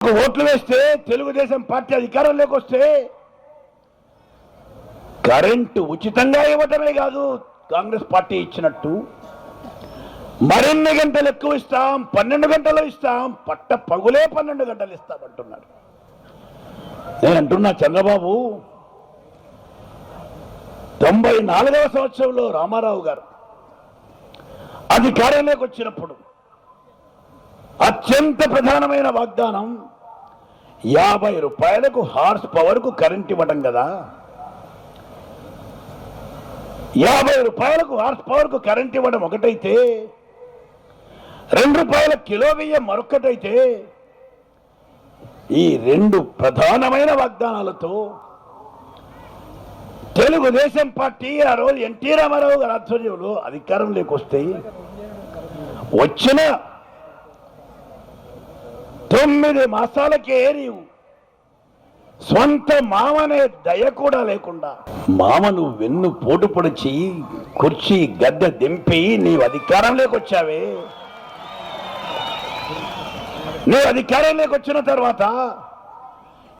ఓట్లు వేస్తే తెలుగుదేశం పార్టీ అధికారంలోకి వస్తే కరెంటు ఉచితంగా ఇవ్వటమే కాదు కాంగ్రెస్ పార్టీ ఇచ్చినట్టు మరిన్ని గంటలు ఎక్కువ ఇస్తాం, 12 గంటలు ఇస్తాం, పట్ట పగులే 12 గంటలు ఇస్తామంటున్నారు. నేను అంటున్నా చంద్రబాబు 94వ సంవత్సరంలో రామారావు గారు అధికారంలోకి వచ్చినప్పుడు అత్యంత ప్రధానమైన వాగ్దానం 50 రూపాయలకు హార్స్ పవర్కు కరెంట్ ఇవ్వడం కదా. 50 రూపాయలకు హార్స్ పవర్కు కరెంట్ ఇవ్వడం ఒకటైతే, 2 రూపాయల కిలో బియ్యం మరొకటైతే, ఈ 2 ప్రధానమైన వాగ్దానాలతో తెలుగుదేశం పార్టీ ఆ రోజు ఎన్టీ రామారావు గారి ఆధ్వర్యంలో అధికారంలోకి వస్తే వచ్చిన 9 మాసాలకే నీవు స్వంత మామనే దయ కూడా లేకుండా మామను వెన్ను పోటు పొడిచి కుర్చీ గద్దె దింపి నీవు అధికారంలోకి వచ్చావే. నువ్వు అధికారంలోకి వచ్చిన తర్వాత